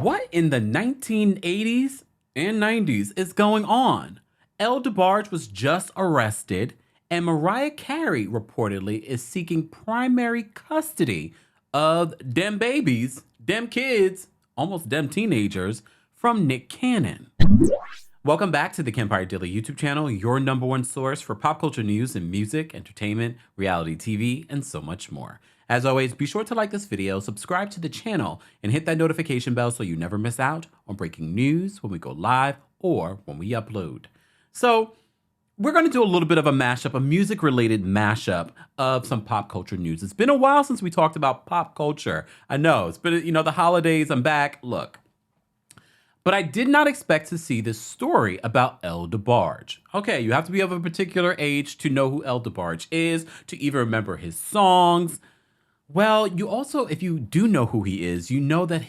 What in the 1980s and 90s is going on? DeBarge was just arrested, and Mariah Carey reportedly is seeking primary custody of dem babies, dem kids, almost dem teenagers, from Nick Cannon. Welcome back to the Kempire Daily YouTube channel, your #1 source for pop culture news and music, entertainment, reality TV, and so much more. As always, be sure to like this video, subscribe to the channel, and hit that notification bell so you never miss out on breaking news when we go live or when we upload. So, we're going to do a little bit of a mashup, a music-related mashup of some pop culture news. It's been a while since we talked about pop culture. I know, it's been, the holidays, I'm back. Look. But I did not expect to see this story about DeBarge. Okay, you have to be of a particular age to know who DeBarge is, to even remember his songs. Well, you also, if you do know who he is, you know that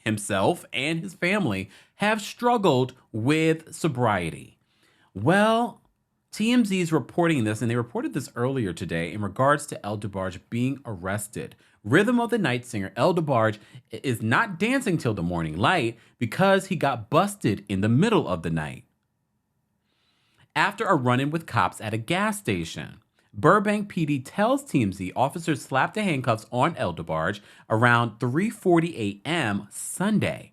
himself and his family have struggled with sobriety. Well, TMZ is reporting this, and they reported this earlier today in regards to DeBarge being arrested. Rhythm of the Night singer DeBarge is not dancing till the morning light because he got busted in the middle of the night after a run-in with cops at a gas station. Burbank PD tells TMZ officers slapped the handcuffs on DeBarge around 3:40 a.m. Sunday.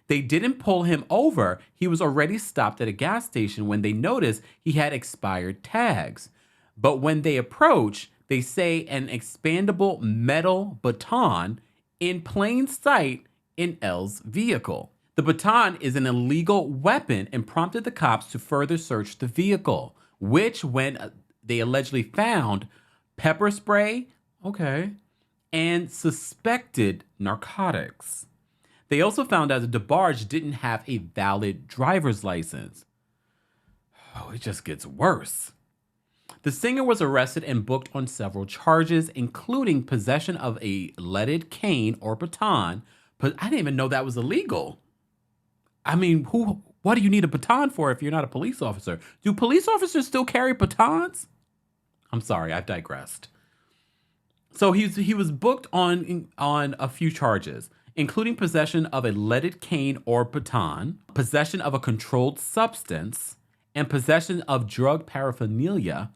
They didn't pull him over. He was already stopped at a gas station when they noticed he had expired tags. But when they approach, they say an expandable metal baton in plain sight in L's vehicle. The baton is an illegal weapon and prompted the cops to further search the vehicle, which when they allegedly found pepper spray, and suspected narcotics. They also found out that DeBarge didn't have a valid driver's license. Oh, it just gets worse. The singer was arrested and booked on several charges, including possession of a leaded cane or baton. But I didn't even know that was illegal. I mean, what do you need a baton for if you're not a police officer? Do police officers still carry batons? I'm sorry, I've digressed. So he was booked on a few charges, including possession of a leaded cane or baton, possession of a controlled substance, and possession of drug paraphernalia.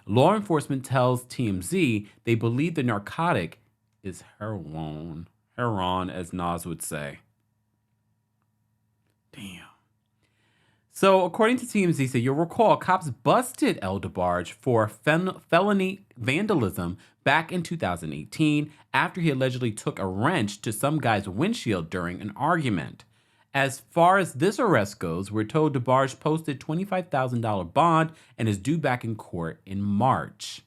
Law enforcement tells TMZ they believe the narcotic is heroin, as Nas would say. Damn. So, according to TMZ, you'll recall cops busted DeBarge for felony vandalism back in 2018 after he allegedly took a wrench to some guy's windshield during an argument. As far as this arrest goes, we're told DeBarge posted $25,000 bond and is due back in court in March.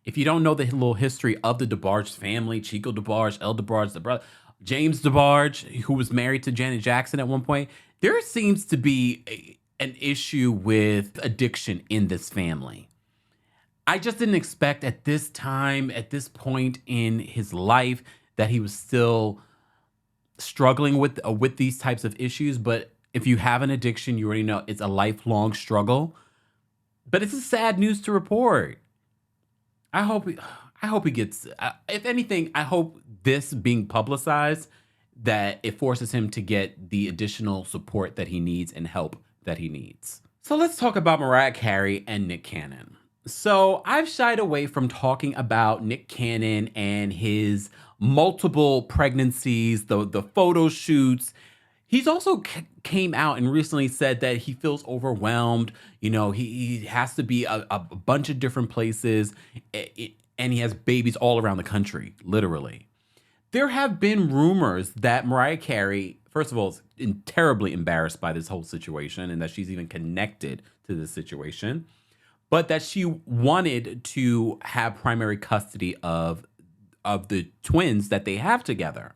If you don't know the little history of the DeBarge family, Chico DeBarge, DeBarge, the brother, James DeBarge, who was married to Janet Jackson at one point, there seems to be an issue with addiction in this family. I just didn't expect at this time, at this point in his life, that he was still struggling with these types of issues. But if you have an addiction, you already know it's a lifelong struggle. But it's a sad news to report. I hope he gets, if anything, I hope this being publicized, that it forces him to get the additional support that he needs and help that he needs. So let's talk about Mariah Carey and Nick Cannon. So I've shied away from talking about Nick Cannon and his multiple pregnancies, the photo shoots. He's also came out and recently said that he feels overwhelmed. He has to be a bunch of different places, and he has babies all around the country, literally. There have been rumors that Mariah Carey, first of all, is terribly embarrassed by this whole situation and that she's even connected to this situation, but that she wanted to have primary custody of the twins that they have together.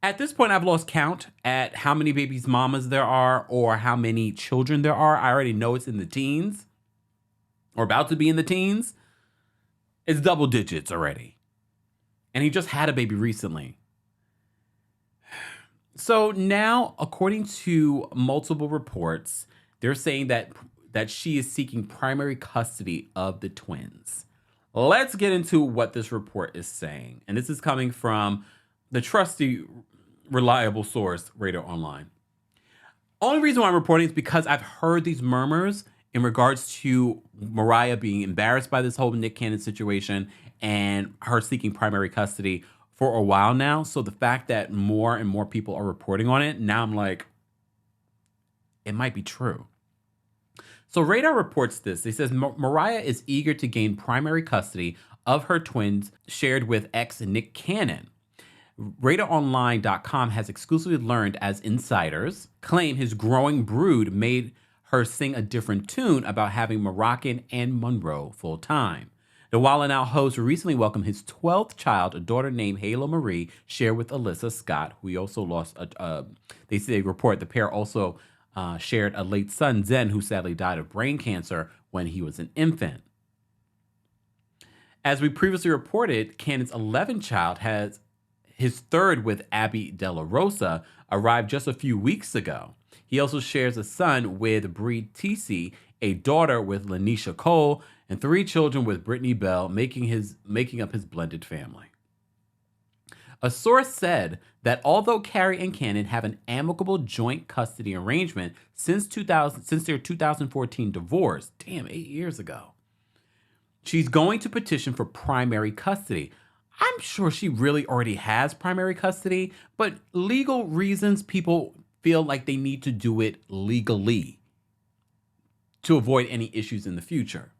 At this point, I've lost count at how many babies mamas there are or how many children there are. I already know it's in the teens or about to be in the teens. It's double digits already. And he just had a baby recently. So now, according to multiple reports, they're saying that she is seeking primary custody of the twins. Let's get into what this report is saying. And this is coming from the trusty reliable source, Radar Online. Only reason why I'm reporting is because I've heard these murmurs in regards to Mariah being embarrassed by this whole Nick Cannon situation and her seeking primary custody for a while now. So the fact that more and more people are reporting on it, now I'm like, it might be true. So Radar reports this. He says Mariah is eager to gain primary custody of her twins shared with ex Nick Cannon. RadarOnline.com has exclusively learned as insiders claim his growing brood made her sing a different tune about having Moroccan and Monroe full time. The Wild 'N Out host recently welcomed his 12th child, a daughter named Halo Marie, shared with Alyssa Scott, who he also lost. They report the pair also shared a late son, Zen, who sadly died of brain cancer when he was an infant. As we previously reported, Cannon's 11th child has his third with Abby De La Rosa arrived just a few weeks ago. He also shares a son with Bree Tisi, a daughter with Lanisha Cole, and 3 children with Brittany Bell, making up his blended family. A source said that although Carey and Cannon have an amicable joint custody arrangement since their 2014 divorce, 8 years ago, she's going to petition for primary custody. I'm sure she really already has primary custody, but legal reasons, people feel like they need to do it legally to avoid any issues in the future.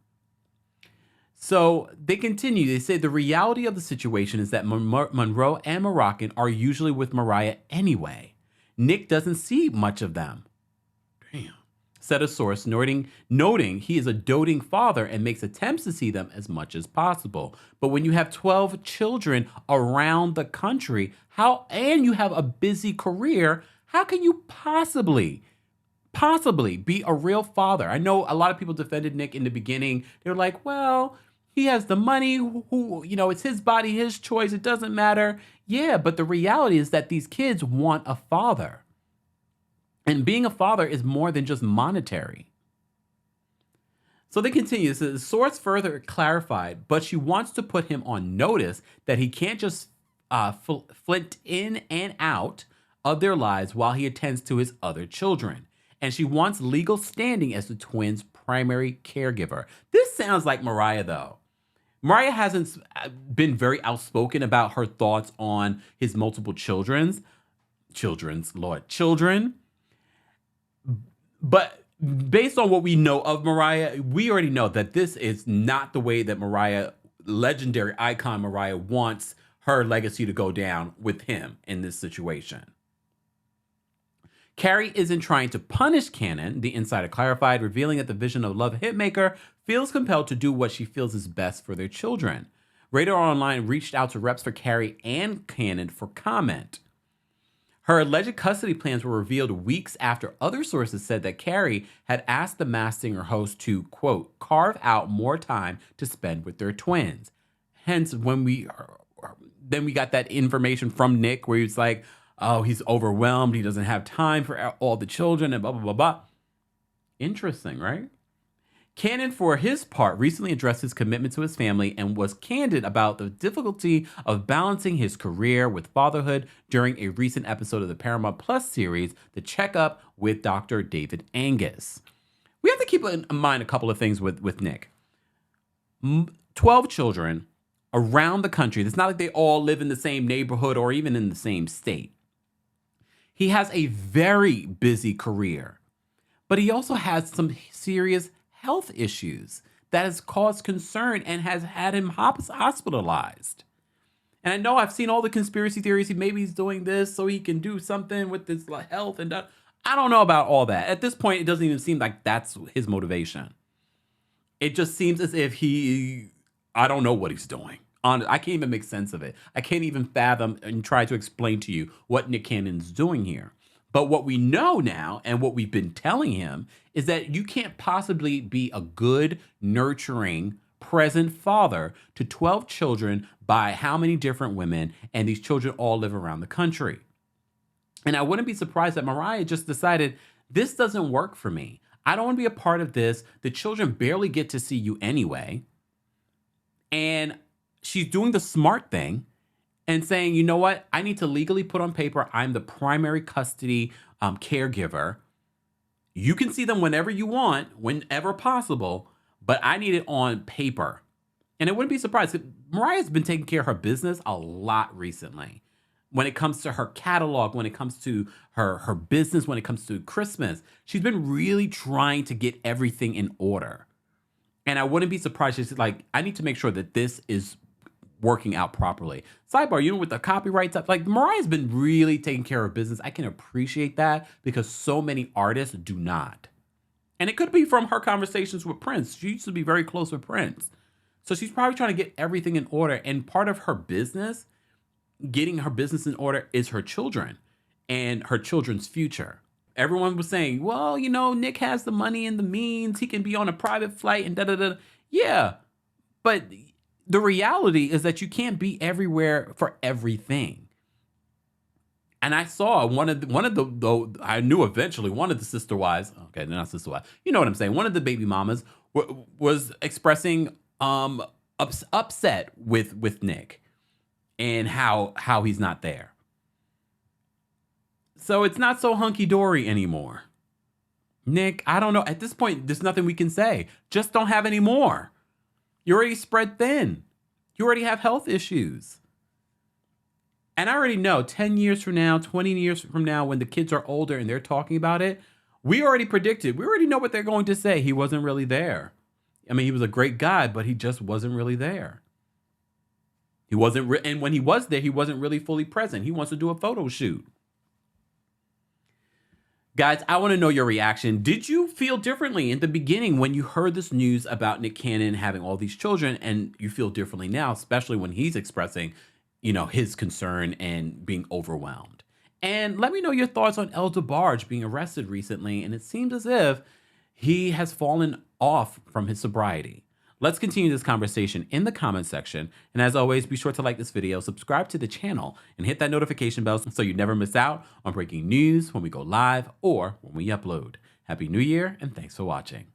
So they continue. They say the reality of the situation is that Monroe and Moroccan are usually with Mariah anyway. Nick doesn't see much of them. Damn. Said a source, noting he is a doting father and makes attempts to see them as much as possible. But when you have 12 children around the country, and you have a busy career, how can you possibly be a real father? I know a lot of people defended Nick in the beginning. They were like, well, he has the money, it's his body, his choice, it doesn't matter. Yeah, but the reality is that these kids want a father. And being a father is more than just monetary. So they continue. So the source further clarified, but she wants to put him on notice that he can't just flint in and out of their lives while he attends to his other children. And she wants legal standing as the twins' primary caregiver. This sounds like Mariah, though. Mariah hasn't been very outspoken about her thoughts on his multiple children. But based on what we know of Mariah, we already know that this is not the way that Mariah, legendary icon Mariah, wants her legacy to go down with him in this situation. Carey isn't trying to punish Cannon, the insider clarified, revealing that the Vision of Love hitmaker feels compelled to do what she feels is best for their children. Radar Online reached out to reps for Carey and Cannon for comment. Her alleged custody plans were revealed weeks after other sources said that Carey had asked the Masked Singer host to, quote, carve out more time to spend with their twins. Hence, then we got that information from Nick where he was like, oh, he's overwhelmed. He doesn't have time for all the children and blah, blah, blah, blah. Interesting, right? Cannon, for his part, recently addressed his commitment to his family and was candid about the difficulty of balancing his career with fatherhood during a recent episode of the Paramount Plus series, The Checkup with Dr. David Angus. We have to keep in mind a couple of things with Nick. 12 children around the country. It's not like they all live in the same neighborhood or even in the same state. He has a very busy career, but he also has some serious health issues that has caused concern and has had him hospitalized. And I know I've seen all the conspiracy theories. Maybe he's doing this so he can do something with his health and that. I don't know about all that. At this point, it doesn't even seem like that's his motivation. It just seems as if I don't know what he's doing. I can't even make sense of it. I can't even fathom and try to explain to you what Nick Cannon's doing here. But what we know now and what we've been telling him is that you can't possibly be a good, nurturing, present father to 12 children by how many different women, and these children all live around the country. And I wouldn't be surprised that Mariah just decided, this doesn't work for me. I don't want to be a part of this. The children barely get to see you anyway. And she's doing the smart thing and saying, you know what, I need to legally put on paper I'm the primary custody caregiver. You can see them whenever you want, whenever possible, but I need it on paper. And it wouldn't be surprised. Mariah's been taking care of her business a lot recently. When it comes to her catalog, when it comes to her business, when it comes to Christmas, she's been really trying to get everything in order. And I wouldn't be surprised. She's like, I need to make sure that this is working out properly. Sidebar, you know, with the copyright stuff, like Mariah's been really taking care of business. I can appreciate that because so many artists do not. And it could be from her conversations with Prince. She used to be very close with Prince. So she's probably trying to get everything in order. And part of her business, getting her business in order, is her children and her children's future. Everyone was saying, well, you know, Nick has the money and the means. He can be on a private flight and da-da-da. Yeah, but the reality is that you can't be everywhere for everything. And I saw one of the I knew eventually one of the sister wives. Okay, they're not sister wives. You know what I'm saying? One of the baby mamas was expressing upset with Nick and how he's not there. So it's not so hunky dory anymore. Nick, I don't know. At this point, there's nothing we can say. Just don't have any more. You're already spread thin. You already have health issues. And I already know 10 years from now, 20 years from now, when the kids are older and they're talking about it, we already predicted. We already know what they're going to say. He wasn't really there. I mean, he was a great guy, but he just wasn't really there. He wasn't, and when he was there, he wasn't really fully present. He wants to do a photo shoot. Guys, I want to know your reaction. Did you feel differently in the beginning when you heard this news about Nick Cannon having all these children, and you feel differently now, especially when he's expressing, you know, his concern and being overwhelmed? And let me know your thoughts on DeBarge being arrested recently, and it seems as if he has fallen off from his sobriety. Let's continue this conversation in the comment section. And as always, be sure to like this video, subscribe to the channel, and hit that notification bell so you never miss out on breaking news when we go live or when we upload. Happy New Year, and thanks for watching.